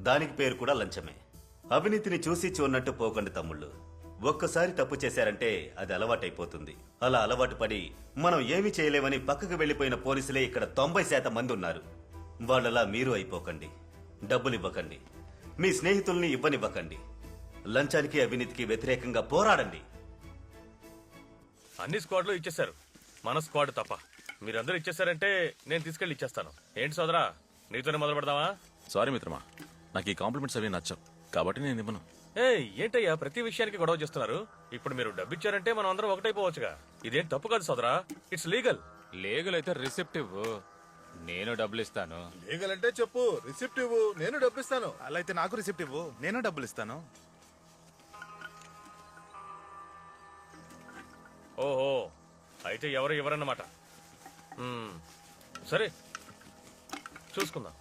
దానికి పేరు కూడా లంచమే. అవినీతిని చూసి చూడనట్టు పోకండి తమ్ముళ్ళు. ఒక్కసారి తప్పు చేశారంటే అది అలవాటైపోతుంది. అలా అలవాటు పడి మనం ఏమీ చేయలేమని పక్కకు వెళ్లిపోయిన పోలీసులే ఇక్కడ 90% మంది ఉన్నారు. వాళ్ళలా మీరు అయిపోకండి. డబ్బులు ఇవ్వకండి, మీ స్నేహితుల్ని ఇవ్వనివ్వకండి. లంచానికి అవినీతికి వ్యతిరేకంగా పోరాడండి. అన్ని స్క్వాడ్లు ఇచ్చేశారు, మన స్క్వాడ్ తప్ప. మీరందరూ ఇచ్చేసారంటే నేను తీసుకెళ్లి ఇచ్చేస్తాను. ఏంటి సోదరా, నీతోనే మొదలు పెడదామా? సారీ మిత్రమా, నాకు ఈ కాంప్లిమెంట్స్ అవి నచ్చవు కాబట్టి నేను ఇవ్వను. ఏంటయ్యా ప్రతి విషయానికి గొడవ చేస్తున్నారు? ఇప్పుడు మీరు డబ్బిచ్చారంటే మనం అందరం ఒకటైపోవచ్చుగా. ఇదేం తప్పు కాదు సోదరా, ఇట్స్ లీగల్. లీగల్ అయితే రిసిప్ట్ ఇవ్వు, నేను డబ్బులు ఇస్తాను. లీగల్ అంటే చెప్పు, రిసిప్ట్ ఇవ్వు, నేను డబ్బు ఇస్తాను. అలా అయితే నాకు రిసిప్ట్ ఇవ్వు, నేను డబ్బులు ఇస్తాను. ఓహో, అయితే ఎవరు ఎవరన్నమాట. సరే చూసుకుందాం.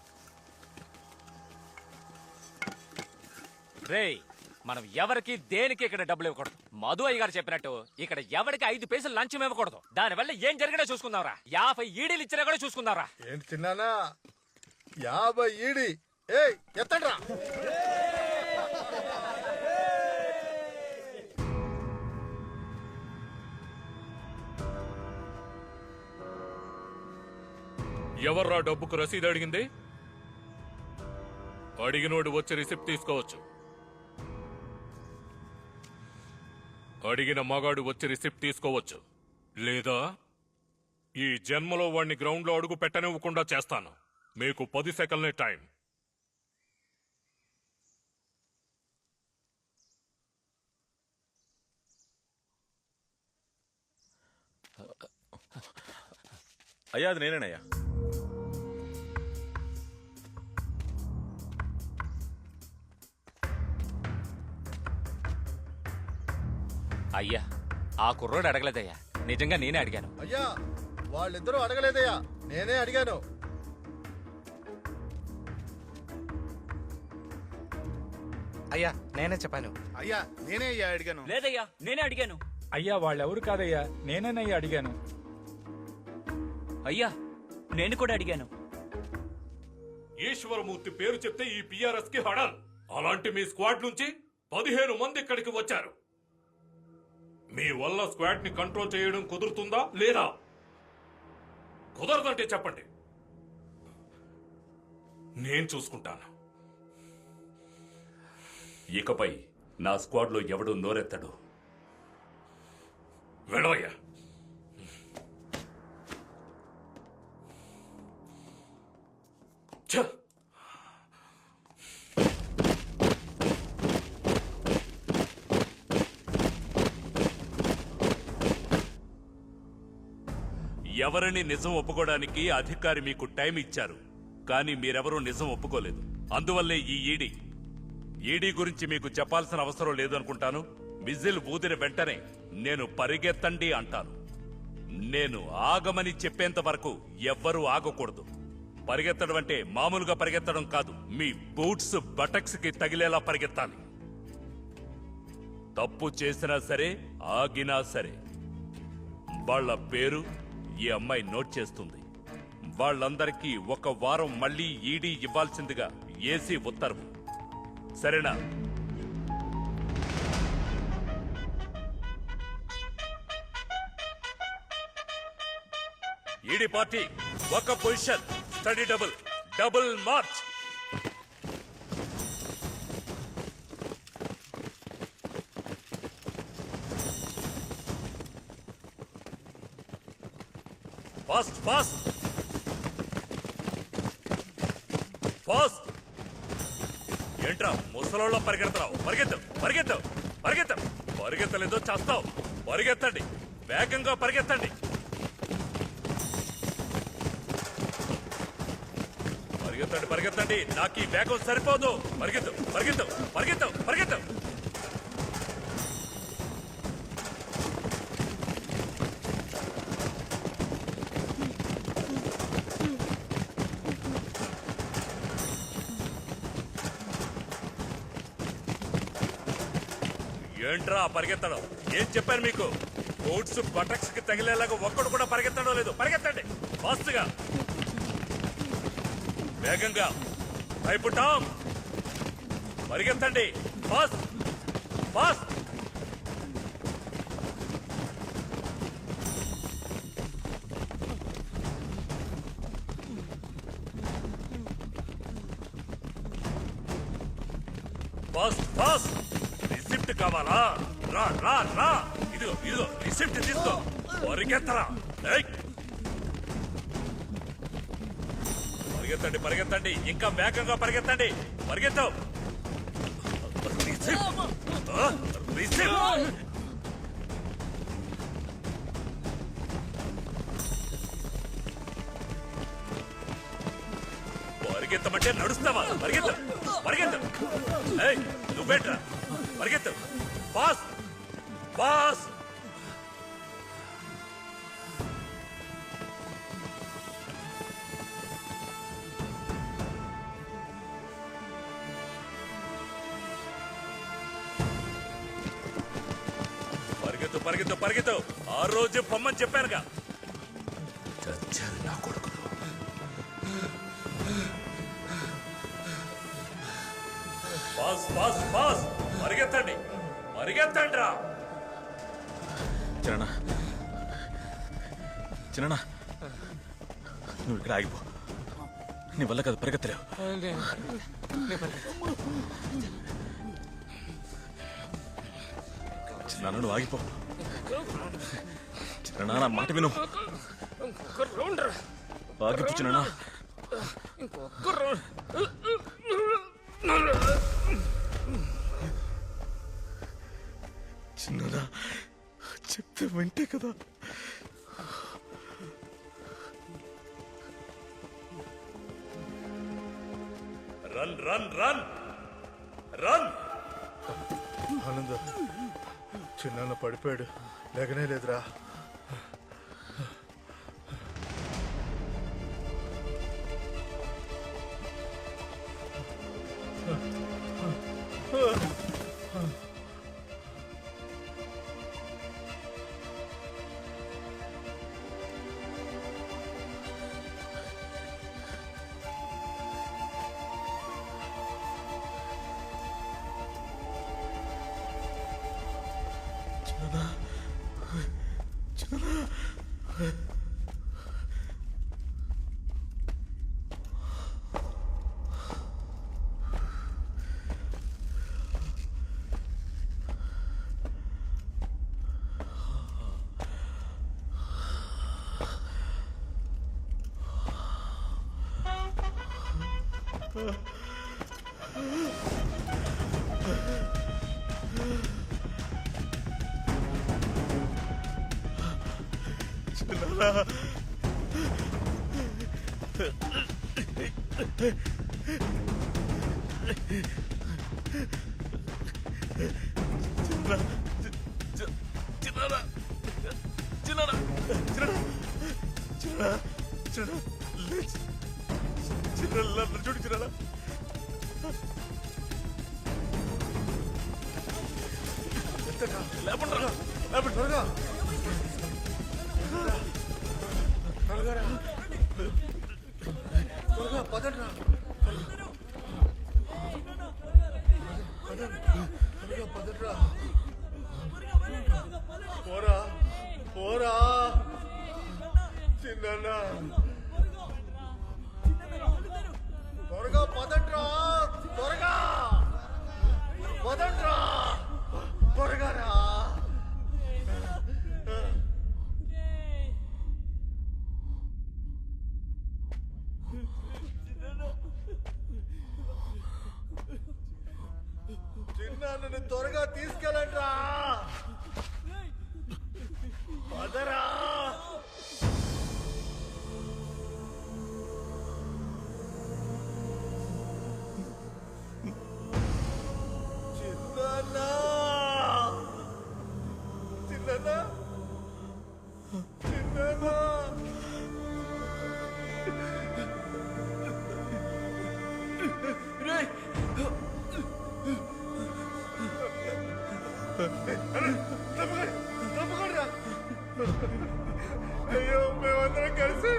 రేయ్, మనం ఎవరికి దేనికి ఇక్కడ డబ్బులు ఇవ్వకూడదు. మధు అయ్య గారు చెప్పినట్టు ఇక్కడ ఎవరికి 5 పైసలు లంచం ఇవ్వకూడదు. దానివల్ల ఏం జరిగినా చూసుకుందాంరా. 50 ఈడీలు ఇచ్చినా కూడా చూసుకుందాంరా. ఏంటి చిన్నానా, 50 ఈడి? ఏయ్ ఎత్తండ్రా. ఎవర్రా డబ్బుకు రసీదు అడిగింది? అడిగినోడు వచ్చి రిసిప్ట్ తీసుకోవచ్చు. అడిగిన మగాడు వచ్చి రిసిప్ట్ తీసుకోవచ్చు. లేదా ఈ జన్మలో వాడిని గ్రౌండ్ లో అడుగు పెట్టనివ్వకుండా చేస్తాను. మీకు 10 సెకండ్లే టైం. అయ్యా అది నేనేనయ్యా. అయ్యా, ఆ కుర్రోడు అడగలేదయ్యా, నిజంగా నేనే అడిగాను. అయ్యా వాళ్ళిద్దరూ అడగలేదయ్యా, నేనే అడిగాను. అయ్యా నేనే చెప్పాను. అయ్యా నేనే అడిగాను. లేదయ్యా, నేనే అడిగాను. అయ్యా వాళ్ళెవరు కాదయ్యా, నేనేనయ్యా అడిగాను. అయ్యా నేను కూడా అడిగాను. ఈశ్వరమూర్తి పేరు చెప్తే ఈ పిఆర్ఎస్ కి హడల్. అలాంటి మీ స్క్వాడ్ నుంచి 15 మంది ఇక్కడికి వచ్చారు. మీ వల్ల స్క్వాడ్ ని కంట్రోల్ చేయడం కుదురుతుందా లేదా? కుదరదంటే చెప్పండి, నేను చూసుకుంటాను. ఇకపై నా స్క్వాడ్ లో ఎవడు నోరెత్తడు. వెళ్ళవయ్యా. ఎవరిని నిజం ఒప్పుకోవడానికి అధికారి మీకు టైం ఇచ్చారు, కానీ మీరెవరూ నిజం ఒప్పుకోలేదు. అందువల్లే ఈ ఈడీ గురించి మీకు చెప్పాల్సిన అవసరం లేదనుకుంటాను. విజిల్ ఊదిన వెంటనే నేను పరిగెత్తండి అంటాను. నేను ఆగమని చెప్పేంత వరకు ఎవ్వరూ ఆగకూడదు. పరిగెత్తడం అంటే మామూలుగా పరిగెత్తడం కాదు, మీ బూట్స్ బటక్స్ కి తగిలేలా పరిగెత్తాలి. తప్పు చేసినా సరే ఆగినా సరే వాళ్ళ పేరు ఈ అమ్మాయి నోట్ చేస్తుంది. వాళ్ళందరికీ 1 వారం మళ్లీ ఈడీ ఇవ్వాల్సిందిగా ఏసీ ఉత్తర్వు. సరేనా? ED party 1 position, study double March. Fast fast fast. ఏంట్రా ముసలోళ్ళ పరిగెడతావు? పరిగెత్తలేదో చేస్తావు. పరిగెత్తండి, వేగంగా పరిగెత్తండి. పరిగెత్తండి, నాకు ఈ వేగం సరిపోదు. పరిగెత్తు. ఏంట్రా పరిగెత్తడం? ఏం చెప్పాను మీకు? బూట్స్ బటక్స్ కి తగిలేలాగా ఒక్కడు కూడా పరిగెత్తడం లేదు. పరిగెత్తండి ఫాస్ట్ గా, వేగంగా. భయపుటాం పరిగెత్తండి fast fast. Fast fast. Receipt కావాలా? రా రా రా. ఇదిగో ఇదిగో రిసిప్ట్ తీసుకో. పరిగెత్తరా. ఏయ్. పరిగెత్తండి పరిగెత్తండి, ఇంకా వేగంగా పరిగెత్తండి. పరిగెత్తు. రిసిప్ట్. రిసిప్ట్. పరిగెత్తమంటే నడుస్తావా? పరిగెత్తు పరిగెత్తు. ఏయ్ నువ్వేట్రా? పరిగెత్తు. Boss boss. పరిగెత్తు పరిగెత్తు పరిగెత్తు. ఆ రోజు పొమ్మని చెప్పానుగా. చచ్చారు నా కొడుకులు. Pass pass pass. పరిగెత్తండి పరిగెత్తండి రా. చిన్న చిన్న నువ్వు ఇక్కడ ఆగిపో. నీ వల్ల కదా పరిగెత్తలేవు. చిన్న నువ్వు ఆగిపో. చిన్న నా మాట విను. ఆగిపో చిన్న. చిన్నదా చెప్తే వింటే కదా. Run run run run. ఆనంద చిన్న పడిపోయాడు, లేకనే లేదురా. చూడు చిన్న. లేపండి త్వరగా. త్వరగా పదండ్రా. పదండ్రా. పోరా పోరా చిన్న. త్వరగా పదండ్రా. త్వరగా పదండ్రా. త్వరగా రా. చిన్న నన్ను త్వరగా తీసుకెళ్ళండ్రా. పదరా. చిన్న చిన్న చిన్న. అయ్యో మేమందరం కలిసి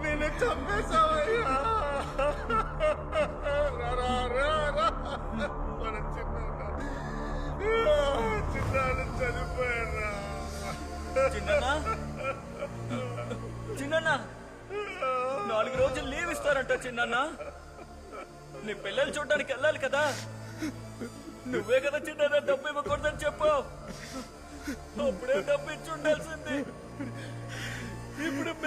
నిన్ను చంపేశామయ్యా. రా రా రా. చిన్నన్నా చిన్నన్నా 4 రోజులు లీవ్ ఇస్తారంట చిన్నన్నా. నీ పిల్లలు చూడడానికి వెళ్ళాలి కదా. నువ్వే కదా చిన్న డబ్బులు